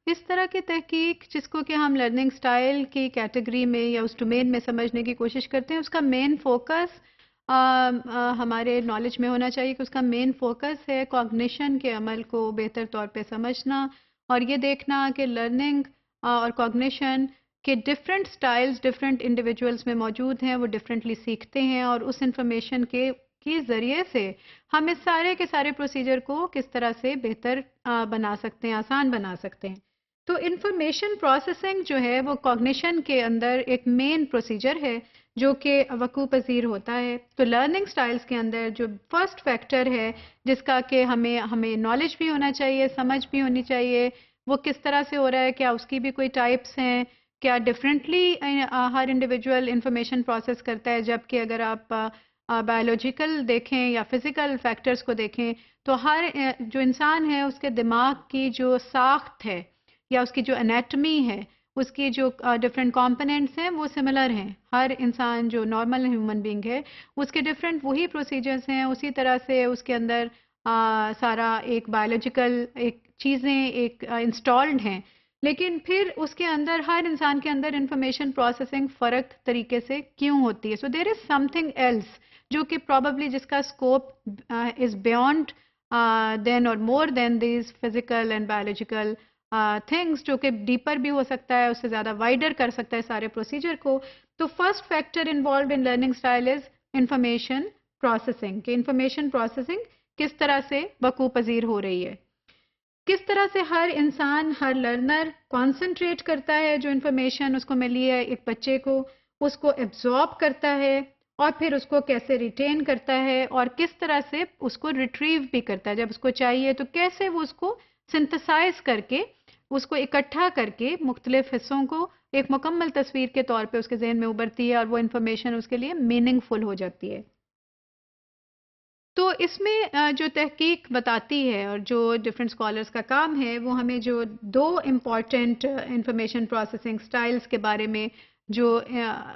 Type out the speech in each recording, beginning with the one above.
اس طرح کی تحقیق جس کو کہ ہم لرننگ سٹائل کی کیٹیگری میں یا اس ڈومین میں سمجھنے کی کوشش کرتے ہیں، اس کا مین فوکس ہمارے نالج میں ہونا چاہیے کہ اس کا مین فوکس ہے کوگنیشن کے عمل کو بہتر طور پہ سمجھنا اور یہ دیکھنا کہ لرننگ اور کوگنیشن کے ڈفرینٹ سٹائلز ڈفرینٹ انڈیویجولز میں موجود ہیں، وہ ڈفرینٹلی سیکھتے ہیں اور اس انفارمیشن کے ذریعے سے ہم اس سارے کے سارے پروسیجر کو کس طرح سے بہتر بنا سکتے ہیں، آسان بنا سکتے ہیں۔ تو انفارمیشن پروسیسنگ جو ہے وہ کوگنیشن کے اندر ایک مین پروسیجر ہے جو کہ وقوع پذیر ہوتا ہے۔ تو لرننگ سٹائلز کے اندر جو فرسٹ فیکٹر ہے جس کا کہ ہمیں نالج بھی ہونا چاہیے، سمجھ بھی ہونی چاہیے، وہ کس طرح سے ہو رہا ہے، کیا اس کی بھی کوئی ٹائپس ہیں، کیا ڈفرینٹلی ہر انڈیویجول انفارمیشن پروسیس کرتا ہے، جبکہ اگر آپ بایولوجیکل دیکھیں یا فزیکل فیکٹرز کو دیکھیں تو ہر جو انسان ہے اس کے دماغ کی جو ساخت ہے یا اس کی جو انیٹمی ہے، اس کی جو ڈفرینٹ کمپوننٹس ہیں وہ سملر ہیں۔ ہر انسان جو نارمل ہیومن بینگ ہے اس کے ڈفرینٹ وہی پروسیجرز ہیں، اسی طرح سے اس کے اندر سارا ایک بایولوجیکل ایک چیزیں ایک انسٹالڈ ہیں، لیکن پھر اس کے اندر ہر انسان کے اندر انفارمیشن پروسیسنگ فرق طریقے سے کیوں ہوتی ہے؟ سو دیر از سم تھنگ ایلس جو کہ پروبیبلی جس کا اسکوپ از بیونڈ دین اور more than these physical and biological things, جو کہ ڈیپر بھی ہو سکتا ہے، اس سے زیادہ وائڈر کر سکتا ہے سارے پروسیجر کو۔ تو first factor involved in learning style is information processing, کہ انفارمیشن پروسیسنگ کس طرح سے وقوع پذیر ہو رہی ہے، کس طرح سے ہر انسان ہر لرنر کانسنٹریٹ کرتا ہے جو انفارمیشن اس کو ملی ہے ایک بچے کو، اس کو ایبزارب کرتا ہے اور پھر اس کو کیسے ریٹین کرتا ہے اور کس طرح سے اس کو ریٹریو بھی کرتا ہے جب اس کو چاہیے، تو کیسے وہ اس کو سنتھسائز کر کے اس کو اکٹھا کر کے مختلف حصوں کو ایک مکمل تصویر کے طور پہ اس کے ذہن میں ابھرتی ہے اور وہ انفارمیشن اس کے لیے میننگ فل ہو جاتی ہے۔ تو اس میں جو تحقیق بتاتی ہے اور جو ڈفرینٹ اسکالرس کا کام ہے وہ ہمیں جو دو امپورٹنٹ انفارمیشن پروسیسنگ سٹائلز کے بارے میں جو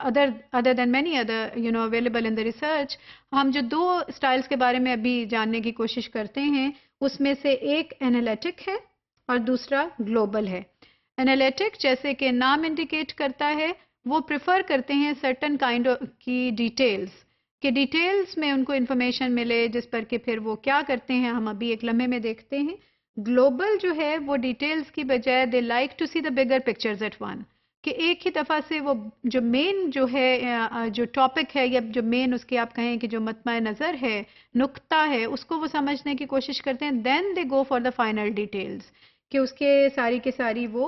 other than many other available in the research, ہم جو دو سٹائلز کے بارے میں ابھی جاننے کی کوشش کرتے ہیں اس میں سے ایک انالیٹک ہے اور دوسرا گلوبل ہے۔ انالیٹک جیسے کہ نام انڈیکیٹ کرتا ہے وہ پریفر کرتے ہیں سرٹن کائنڈ کی ڈیٹیلز، کہ ڈیٹیلز میں ان کو انفارمیشن ملے جس پر کہ پھر وہ کیا کرتے ہیں ہم ابھی ایک لمحے میں دیکھتے ہیں۔ گلوبل جو ہے وہ ڈیٹیلز کی بجائے they like to see the bigger pictures at one, کہ ایک ہی دفعہ سے وہ جو مین جو ہے جو ٹاپک ہے یا جو مین اس کی آپ کہیں کہ جو مطمع نظر ہے، نقطہ ہے، اس کو وہ سمجھنے کی کوشش کرتے ہیں، then they go for the final details, کہ اس کے ساری کے ساری وہ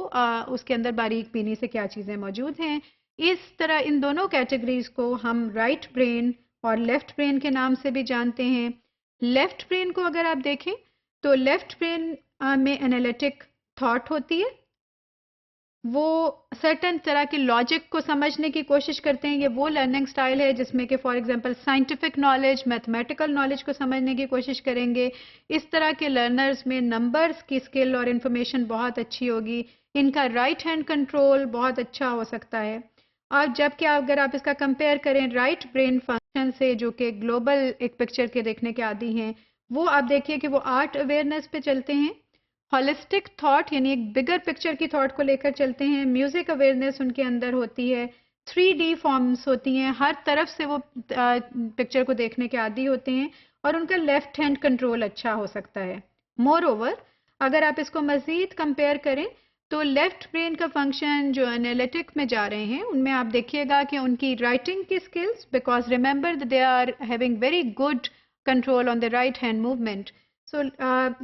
اس کے اندر باریک بینی سے کیا چیزیں موجود ہیں۔ اس طرح ان دونوں کیٹیگریز کو ہم رائٹ برین اور لیفٹ برین کے نام سے بھی جانتے ہیں۔ لیفٹ برین کو اگر آپ دیکھیں تو لیفٹ برین میں انالیٹک تھاٹ ہوتی ہے، وہ سرٹن طرح کی لاجک کو سمجھنے کی کوشش کرتے ہیں۔ یہ وہ لرننگ سٹائل ہے جس میں کہ for example scientific knowledge, mathematical knowledge کو سمجھنے کی کوشش کریں گے۔ اس طرح کے لرنرز میں نمبرز کی اسکل اور انفارمیشن بہت اچھی ہوگی، ان کا رائٹ ہینڈ کنٹرول بہت اچھا ہو سکتا ہے۔ اور جبکہ اگر آپ اس کا کمپیئر کریں رائٹ برین فنکشن سے جو کہ گلوبل ایک پکچر کے دیکھنے کے عادی ہیں، وہ آپ دیکھیے کہ وہ آرٹ اویئرنیس پہ چلتے ہیں، ہولسٹک تھاٹ یعنی ایک بگر پکچر کی تھاٹ کو لے کر چلتے ہیں، میوزک اویئرنیس ان کے اندر ہوتی ہے، 3D فارمز ہوتی ہیں، ہر طرف سے وہ پکچر کو دیکھنے کے عادی ہوتے ہیں اور ان کا لیفٹ ہینڈ کنٹرول اچھا ہو سکتا ہے۔ مور اوور اگر آپ اس کو مزید کمپیئر کریں تو لیفٹ برین کا فنکشن جو انالیٹک میں جا رہے ہیں ان میں آپ دیکھیے گا کہ ان کی رائٹنگ کی skills, because remember they are having very good control on the right hand movement, so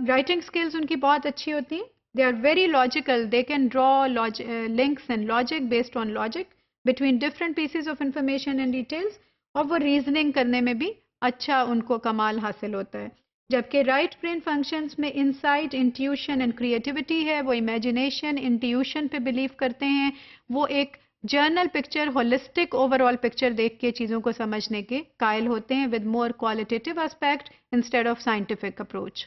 writing skills ان کی بہت اچھی ہوتی ہیں۔ They are very logical, they can draw links and logic based on logic between different pieces of information and details, اور وہ reasoning کرنے میں بھی اچھا ان کو کمال حاصل ہوتا ہے۔ جبکہ رائٹ برین فنکشنز میں انسائٹ، انٹیوشن اینڈ کریٹیوٹی ہے، وہ امیجنیشن، انٹیوشن پہ بلیو کرتے ہیں، وہ ایک general picture, holistic overall picture دیکھ کے چیزوں کو سمجھنے کے قائل ہوتے ہیں with more qualitative aspect instead of scientific approach.